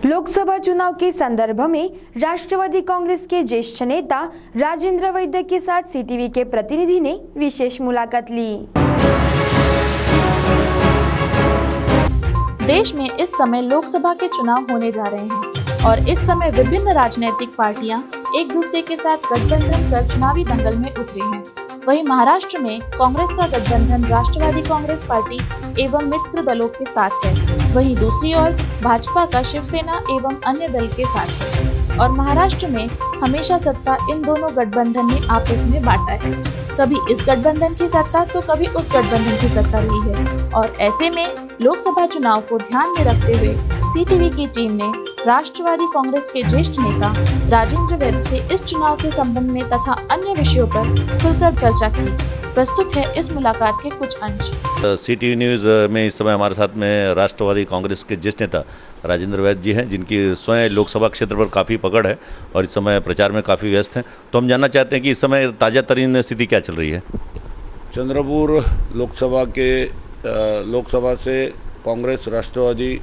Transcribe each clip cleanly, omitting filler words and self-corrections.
लोकसभा चुनाव के संदर्भ में राष्ट्रवादी कांग्रेस के ज्येष्ठ नेता राजेंद्र वैद्य के साथ सीटीवी के प्रतिनिधि ने विशेष मुलाकात ली। देश में इस समय लोकसभा के चुनाव होने जा रहे हैं और इस समय विभिन्न राजनीतिक पार्टियां एक दूसरे के साथ गठबंधन कर चुनावी दंगल में उतरे हैं। वहीं महाराष्ट्र में कांग्रेस का गठबंधन राष्ट्रवादी कांग्रेस पार्टी एवं मित्र दलों के साथ है, वहीं दूसरी ओर भाजपा का शिवसेना एवं अन्य दल के साथ है और महाराष्ट्र में हमेशा सत्ता इन दोनों गठबंधन ने आपस में बांटा है। कभी इस गठबंधन की सत्ता तो कभी उस गठबंधन की सत्ता रही है और ऐसे में लोकसभा चुनाव को ध्यान में रखते हुए सीटीवी की टीम ने राष्ट्रवादी कांग्रेस के ज्येष्ठ नेता राजेंद्र वैद्य से इस चुनाव के संबंध में तथा अन्य विषयों पर खुलकर चर्चा की। प्रस्तुत है इस मुलाकात के कुछ अंश। सीटीवी न्यूज़ में इस समय हमारे साथ में राष्ट्रवादी कांग्रेस के ज्येष्ठ नेता राजेंद्र वैद्य जी हैं, जिनकी स्वयं लोकसभा क्षेत्र पर काफ़ी पकड़ है और इस समय प्रचार में काफ़ी व्यस्त हैं। तो हम जानना चाहते हैं कि इस समय ताज़ा तरीन स्थिति क्या चल रही है। चंद्रपुर लोकसभा से कांग्रेस, राष्ट्रवादी,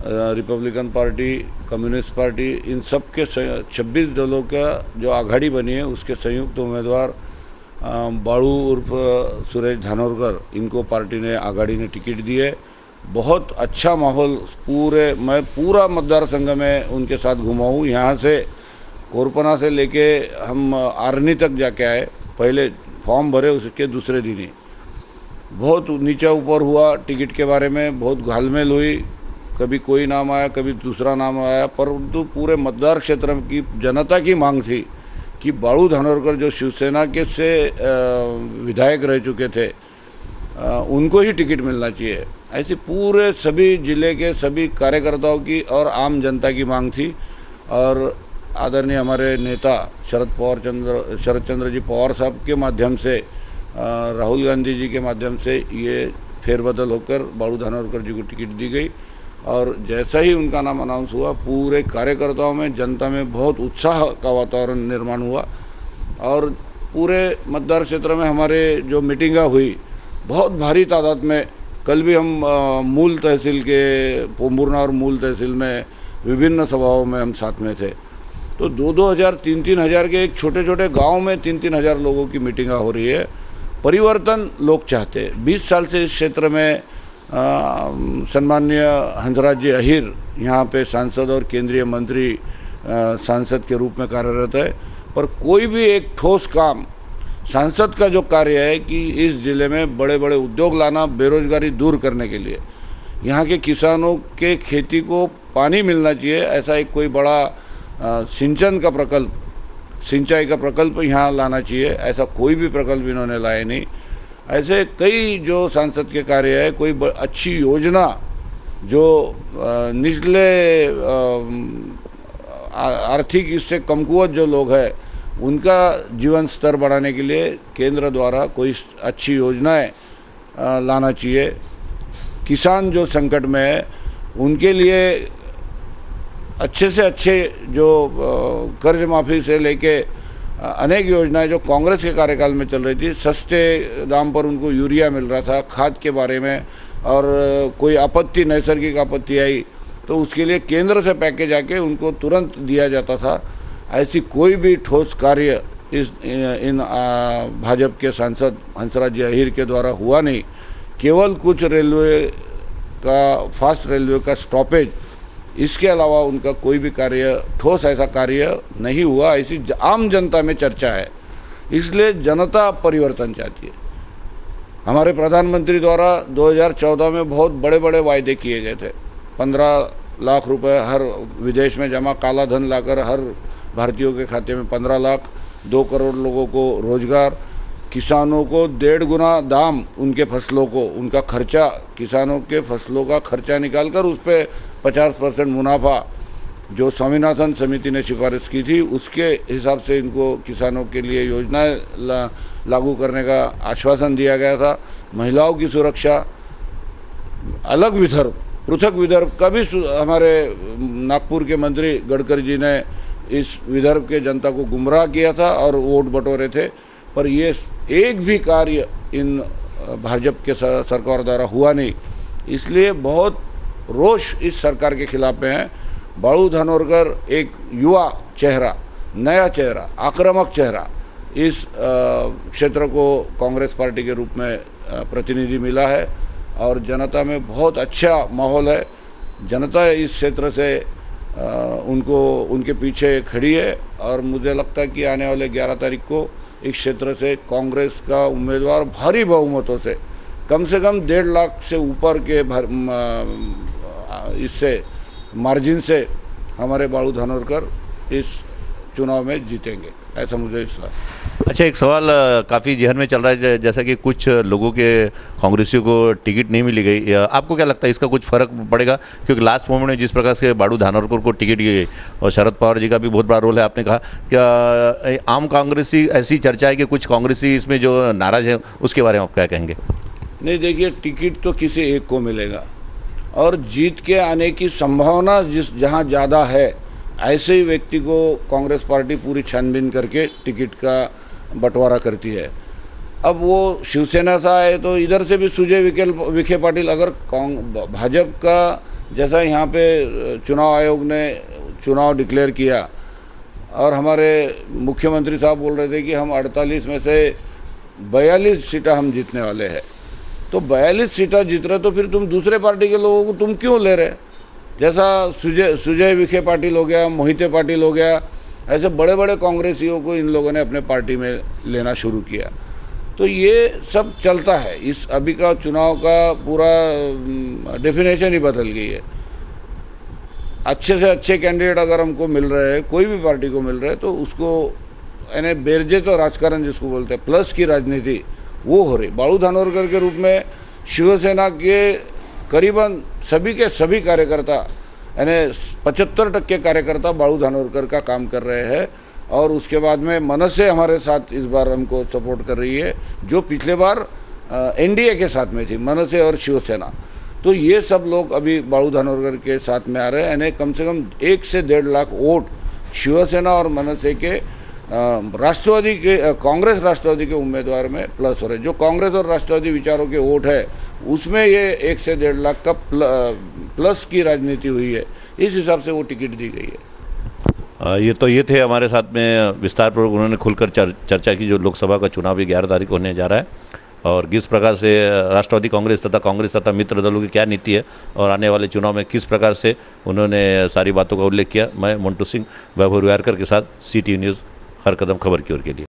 रिपब्लिकन पार्टी, कम्युनिस्ट पार्टी, इन सब के 26 दलों का जो आघाड़ी बनी है उसके संयुक्त उम्मीदवार बाळू उर्फ सुरेश धानोरकर, इनको पार्टी ने आघाड़ी ने टिकट दी है। बहुत अच्छा माहौल मैं पूरा मतदार संघ में उनके साथ घुमा हूँ। यहाँ से कोरपना से लेके हम आर्नी तक जाके आए, पहले फॉर्म भरे उसके दूसरे दिन ही बहुत नीचे ऊपर हुआ। टिकट के बारे में बहुत घालमेल हुई, कभी कोई नाम आया कभी दूसरा नाम आया, परंतु पूरे मतदार क्षेत्र की जनता की मांग थी कि बाळू धानोरकर जो शिवसेना के से विधायक रह चुके थे उनको ही टिकट मिलना चाहिए। ऐसी पूरे सभी जिले के सभी कार्यकर्ताओं की और आम जनता की मांग थी और आदरणीय हमारे नेता शरद चंद्र जी पवार साहब के माध्यम से, राहुल गांधी जी के माध्यम से ये फेरबदल होकर बाळू धानोरकर जी को टिकट दी गई और जैसा ही उनका नाम अनाउंस हुआ पूरे कार्यकर्ताओं में, जनता में बहुत उत्साह का वातावरण निर्माण हुआ और पूरे मतदार क्षेत्र में हमारे जो मीटिंगें हुई बहुत भारी तादाद में। कल भी हम मूल तहसील के पोम्बुर्ना और मूल तहसील में विभिन्न सभाओं में हम साथ में थे। तो 2-2 हज़ार 3-3 हज़ार के एक छोटे छोटे गाँव में 3-3 हज़ार लोगों की मीटिंगें हो रही है। परिवर्तन लोग चाहते हैं। 20 साल से इस क्षेत्र में सम्माननीय हंसराज जी अहिर यहाँ पे सांसद और केंद्रीय मंत्री सांसद के रूप में कार्यरत है, पर कोई भी एक ठोस काम सांसद का जो कार्य है कि इस ज़िले में बड़े बड़े उद्योग लाना, बेरोजगारी दूर करने के लिए यहाँ के किसानों के खेती को पानी मिलना चाहिए, ऐसा एक कोई बड़ा सिंचाई का प्रकल्प यहाँ लाना चाहिए, ऐसा कोई भी प्रकल्प इन्होंने लाए नहीं। ऐसे कई जो सांसद के कार्य है, कोई अच्छी योजना जो निचले आर्थिक इससे कमकुवत जो लोग हैं उनका जीवन स्तर बढ़ाने के लिए केंद्र द्वारा कोई अच्छी योजनाएं लाना चाहिए। किसान जो संकट में है उनके लिए अच्छे से अच्छे जो कर्ज माफ़ी से लेके अनेक योजनाएं जो कांग्रेस के कार्यकाल में चल रही थी, सस्ते दाम पर उनको यूरिया मिल रहा था, खाद के बारे में, और कोई आपत्ति, नैसर्गिक आपत्ति आई तो उसके लिए केंद्र से पैकेज आके उनको तुरंत दिया जाता था। ऐसी कोई भी ठोस कार्य इन भाजपा के सांसद हंसराज जी अहिर के द्वारा हुआ नहीं। केवल कुछ फास्ट रेलवे का स्टॉपेज, इसके अलावा उनका कोई भी कार्य, ठोस ऐसा कार्य नहीं हुआ। ऐसी आम जनता में चर्चा है, इसलिए जनता परिवर्तन चाहती है। हमारे प्रधानमंत्री द्वारा 2014 में बहुत बड़े बड़े वायदे किए गए थे। 15 लाख रुपए हर विदेश में जमा काला धन लाकर हर भारतीयों के खाते में 15 लाख, 2 करोड़ लोगों को रोजगार, किसानों को 1.5 गुना दाम उनके फसलों को, उनका खर्चा, किसानों के फसलों का खर्चा निकालकर उस पर 50% मुनाफा जो स्वामीनाथन समिति ने सिफारिश की थी उसके हिसाब से इनको किसानों के लिए योजनाएं लागू करने का आश्वासन दिया गया था। महिलाओं की सुरक्षा, अलग विदर्भ, पृथक विदर्भ का भी हमारे नागपुर के मंत्री गडकरी जी ने इस विदर्भ के जनता को गुमराह किया था और वोट बटोरे थे, पर ये एक भी कार्य इन भाजपा के सरकार द्वारा हुआ नहीं। इसलिए बहुत रोष इस सरकार के खिलाफ में है बाळू धानोरकर एक युवा चेहरा, नया चेहरा, आक्रामक चेहरा इस क्षेत्र को कांग्रेस पार्टी के रूप में प्रतिनिधि मिला है और जनता में बहुत अच्छा माहौल है। जनता इस क्षेत्र से उनके पीछे खड़ी है और मुझे लगता है कि आने वाले 11 तारीख को इस क्षेत्र से कांग्रेस का उम्मीदवार भारी बहुमतों से कम 1.5 लाख से ऊपर के इससे मार्जिन से हमारे बाळू धानोरकर इस चुनाव में जीतेंगे, ऐसा मुझे विश्वास है। अच्छा, एक सवाल काफ़ी जहन में चल रहा है, जैसा कि कुछ लोगों के कांग्रेसियों को टिकट नहीं मिली गई, आपको क्या लगता है इसका कुछ फ़र्क पड़ेगा? क्योंकि लास्ट मोमेंट में जिस प्रकार से बाळू धानोरकर को टिकट दी गई और शरद पवार जी का भी बहुत बड़ा रोल है, आपने कहा क्या आम कांग्रेसी ऐसी चर्चा है कि कुछ कांग्रेसी इसमें जो नाराज़ है उसके बारे में आप क्या कहेंगे? नहीं, देखिए, टिकट तो किसी एक को मिलेगा और जीत के आने की संभावना जहाँ ज़्यादा है ऐसे ही व्यक्ति को कांग्रेस पार्टी पूरी छानबीन करके टिकट का बंटवारा करती है। अब वो शिवसेना से आए तो इधर से भी सुजय विखे पाटिल, अगर भाजपा का जैसा यहाँ पे चुनाव आयोग ने चुनाव डिक्लेयर किया और हमारे मुख्यमंत्री साहब बोल रहे थे कि हम 48 में से 42 सीटें हम जीतने वाले हैं, तो 42 सीटें जीत रहे तो फिर तुम दूसरे पार्टी के लोगों को तुम क्यों ले रहे? जैसा सुजय विखे पाटिल हो गया, मोहिते पाटिल हो गया, ऐसे बड़े बड़े कांग्रेसियों को इन लोगों ने अपने पार्टी में लेना शुरू किया। तो ये सब चलता है, इस अभी का चुनाव का पूरा डेफिनेशन ही बदल गई है। अच्छे से अच्छे कैंडिडेट अगर हमको मिल रहे हैं, कोई भी पार्टी को मिल रहे हैं, तो उसको यानी बेरजे तो राजकारण जिसको बोलते हैं, प्लस की राजनीति वो हो रही। बाळू धानोरकर के रूप में शिवसेना के करीबन सभी के सभी कार्यकर्ता यानी 75% कार्यकर्ता बाळू धानोरकर का काम कर रहे हैं और उसके बाद में मनसे हमारे साथ इस बार हमको सपोर्ट कर रही है, जो पिछले बार एनडीए के साथ में थी, मनसे और शिवसेना। तो ये सब लोग अभी बाळू धानोरकर के साथ में आ रहे हैं, यानी कम से कम 1 से 1.5 लाख वोट शिवसेना और मनसे के राष्ट्रवादी के कांग्रेस राष्ट्रवादी के उम्मीदवार में प्लस हो रहे। जो कांग्रेस और राष्ट्रवादी विचारों के वोट है उसमें ये 1 से 1.5 लाख का प्लस की राजनीति हुई है, इस हिसाब से वो टिकट दी गई है। ये थे हमारे साथ में विस्तारपूर्वक उन्होंने खुलकर चर्चा की जो लोकसभा का चुनाव भी 11 तारीख को होने जा रहा है और किस प्रकार से राष्ट्रवादी कांग्रेस तथा मित्र दलों की क्या नीति है और आने वाले चुनाव में किस प्रकार से उन्होंने सारी बातों का उल्लेख किया। मैं मंटू सिंह, वैभव रुयारकर के साथ CTV न्यूज़ हर कदम खबर की ओर के लिए।